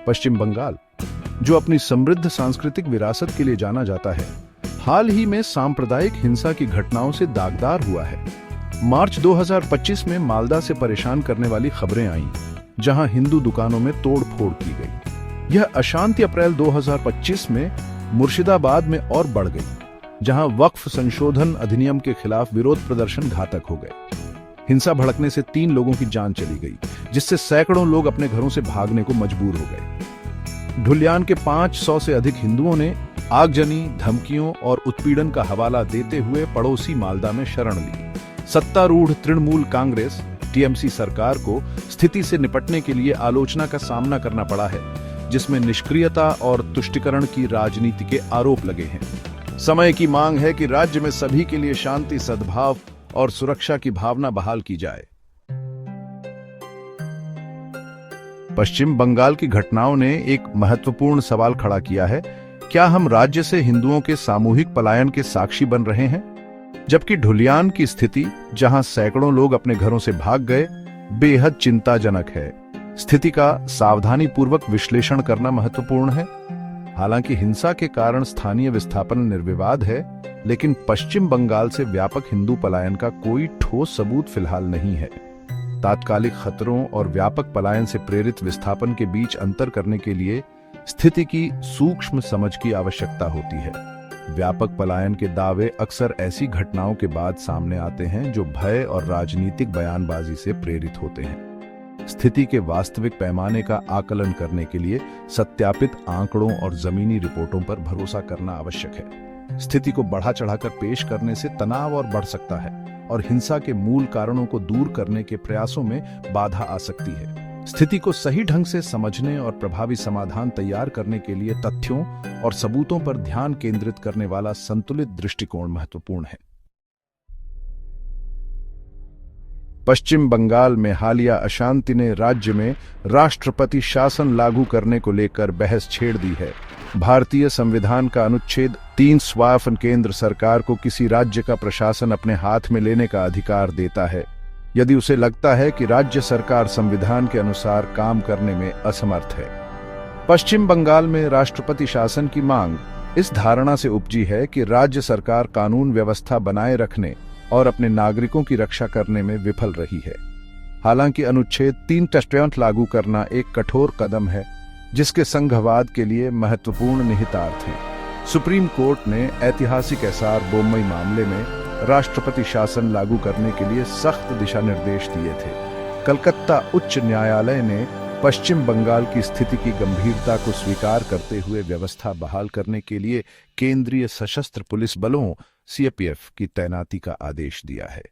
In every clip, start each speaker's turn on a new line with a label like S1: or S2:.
S1: पश्चिम बंगाल, जो अपनी समृद्ध सांस्कृतिक विरासत के लिए जाना जाता है, हाल ही में सांप्रदायिक हिंसा की घटनाओं से दागदार हुआ है। मार्च 2025 में मालदा से परेशान करने वाली खबरें आईं, जहां हिंदू दुकानों में तोड़फोड़ की गई। यह अशांति अप्रैल 2025 में मुर्शिदाबाद में और बढ़ गई, जहां वक्फ संशोधन अधिनियम के खिलाफ विरोध प्रदर्शन घातक हो गए। हिंसा भड़कने से 3 लोगों की जान चली गई, जिससे सैकड़ों लोग अपने घरों से भागने को मजबूर हो गए। ढुलियान के 500 से अधिक हिंदुओं ने आगजनी, धमकियों और उत्पीड़न का हवाला देते हुए पड़ोसी मालदा में शरण ली। सत्तारूढ़ तृणमूल कांग्रेस टीएमसी सरकार को स्थिति से निपटने के लिए आलोचना का सामना करना पड़ा है, जिसमें निष्क्रियता और तुष्टीकरण की राजनीति के आरोप लगे हैं। समय की मांग है कि राज्य में सभी के लिए शांति, सद्भाव और सुरक्षा की भावना बहाल की जाए। पश्चिम बंगाल की घटनाओं ने एक महत्वपूर्ण सवाल खड़ा किया है। क्या हम राज्य से हिंदुओं के सामूहिक पलायन के साक्षी बन रहे हैं? जबकि ढुलियान की स्थिति, जहां सैकड़ों लोग अपने घरों से भाग गए, बेहद चिंताजनक है। स्थिति का सावधानीपूर्वक विश्लेषण करना महत्वपूर्ण है। हालांकि हिंसा के कारण स्थानीय विस्थापन निर्विवाद है, लेकिन पश्चिम बंगाल से व्यापक हिंदू पलायन का कोई ठोस सबूत फिलहाल नहीं है। तात्कालिक खतरों और व्यापक पलायन से प्रेरित विस्थापन के बीच अंतर करने के लिए स्थिति की सूक्ष्म समझ की आवश्यकता होती है। व्यापक पलायन के दावे अक्सर ऐसी घटनाओं के बाद सामने आते हैं जो भय और राजनीतिक बयानबाजी से प्रेरित होते हैं। स्थिति के वास्तविक पैमाने का आकलन करने के लिए सत्यापित आंकड़ों और जमीनी रिपोर्टों पर भरोसा करना आवश्यक है। स्थिति को बढ़ा चढ़ाकर पेश करने से तनाव और बढ़ सकता है और हिंसा के मूल कारणों को दूर करने के प्रयासों में बाधा आ सकती है। स्थिति को सही ढंग से समझने और प्रभावी समाधान तैयार करने के लिए तथ्यों और सबूतों पर ध्यान केंद्रित करने वाला संतुलित दृष्टिकोण महत्वपूर्ण है। पश्चिम बंगाल में हालिया अशांति ने राज्य में राष्ट्रपति शासन लागू करने को लेकर बहस छेड़ दी है। भारतीय संविधान का अनुच्छेद 3 केंद्र सरकार को किसी राज्य का प्रशासन अपने हाथ में लेने का अधिकार देता है, यदि उसे लगता है कि राज्य सरकार संविधान के अनुसार काम करने में असमर्थ है। पश्चिम बंगाल में राष्ट्रपति शासन की मांग इस धारणा से उपजी है कि राज्य सरकार कानून व्यवस्था बनाए रखने और अपने नागरिकों की रक्षा करने में विफल रही है। हालांकि अनुच्छेद 3 लागू करना एक कठोर कदम है, जिसके संघवाद के लिए महत्वपूर्ण निहितार्थ हैं। सुप्रीम कोर्ट ने ऐतिहासिक एसआर बोम्मई मामले में राष्ट्रपति शासन लागू करने के लिए सख्त दिशा निर्देश दिए थे। कलकत्ता उच्च न्यायालय ने पश्चिम बंगाल की स्थिति की गंभीरता को स्वीकार करते हुए व्यवस्था बहाल करने के लिए केंद्रीय सशस्त्र पुलिस बलों सीएपीएफ की तैनाती का आदेश दिया है।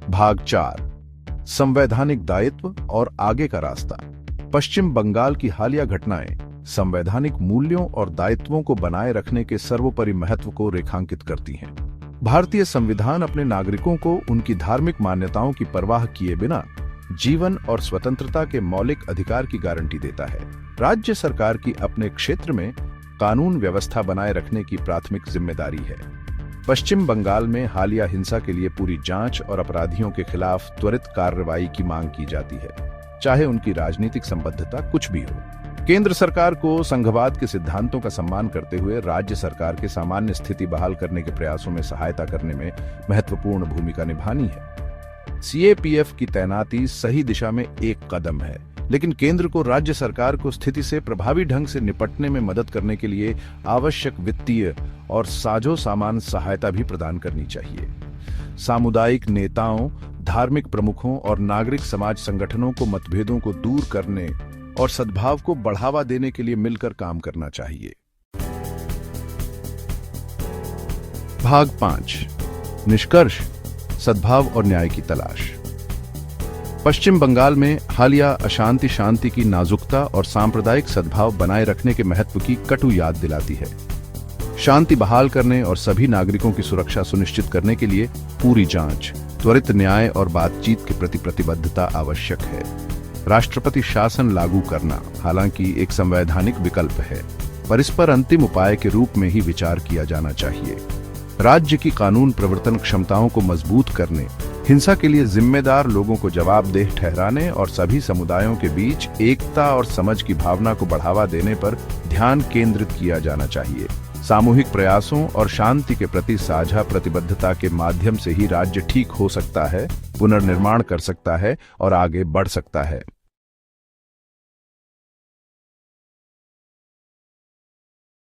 S1: भाग 4, संवैधानिक दायित्व और आगे का रास्ता। पश्चिम बंगाल की हालिया घटनाएं संवैधानिक मूल्यों और दायित्वों को बनाए रखने के सर्वोपरि महत्व को रेखांकित करती हैं। भारतीय संविधान अपने नागरिकों को उनकी धार्मिक मान्यताओं की परवाह किए बिना जीवन और स्वतंत्रता के मौलिक अधिकार की गारंटी देता है। राज्य सरकार की अपने क्षेत्र में कानून व्यवस्था बनाए रखने की प्राथमिक जिम्मेदारी है। पश्चिम बंगाल में हालिया हिंसा के लिए पूरी जांच और अपराधियों के खिलाफ त्वरित कार्रवाई की मांग की जाती है, चाहे उनकी राजनीतिक संबद्धता कुछ भी हो। केंद्र सरकार को संघवाद के सिद्धांतों का सम्मान करते हुए राज्य सरकार के सामान्य स्थिति बहाल करने के प्रयासों में सहायता करने में महत्वपूर्ण भूमिका निभानी है। सीएपीएफ की तैनाती सही दिशा में एक कदम है, लेकिन केंद्र को राज्य सरकार को स्थिति से प्रभावी ढंग से निपटने में मदद करने के लिए आवश्यक वित्तीय और साजो सामान सहायता भी प्रदान करनी चाहिए। सामुदायिक नेताओं, धार्मिक प्रमुखों और नागरिक समाज संगठनों को मतभेदों को दूर करने और सद्भाव को बढ़ावा देने के लिए मिलकर काम करना चाहिए। भाग 5, निष्कर्ष, सद्भाव और न्याय की तलाश। पश्चिम बंगाल में हालिया अशांति शांति की नाजुकता और सांप्रदायिक सद्भाव बनाए रखने के महत्व की कटु याद दिलाती है। शांति बहाल करने और सभी नागरिकों की सुरक्षा सुनिश्चित करने के लिए पूरी जांच, त्वरित न्याय और बातचीत के प्रति प्रतिबद्धता आवश्यक है। राष्ट्रपति शासन लागू करना हालांकि एक संवैधानिक विकल्प है, पर इस पर अंतिम उपाय के रूप में ही विचार किया जाना चाहिए। राज्य की कानून प्रवर्तन क्षमताओं को मजबूत करने, हिंसा के लिए जिम्मेदार लोगों को जवाबदेह ठहराने और सभी समुदायों के बीच एकता और समझ की भावना को बढ़ावा देने पर ध्यान केंद्रित किया जाना चाहिए। सामूहिक प्रयासों और शांति के प्रति साझा प्रतिबद्धता के माध्यम से ही राज्य ठीक हो सकता है, पुनर्निर्माण कर सकता है और आगे बढ़ सकता है।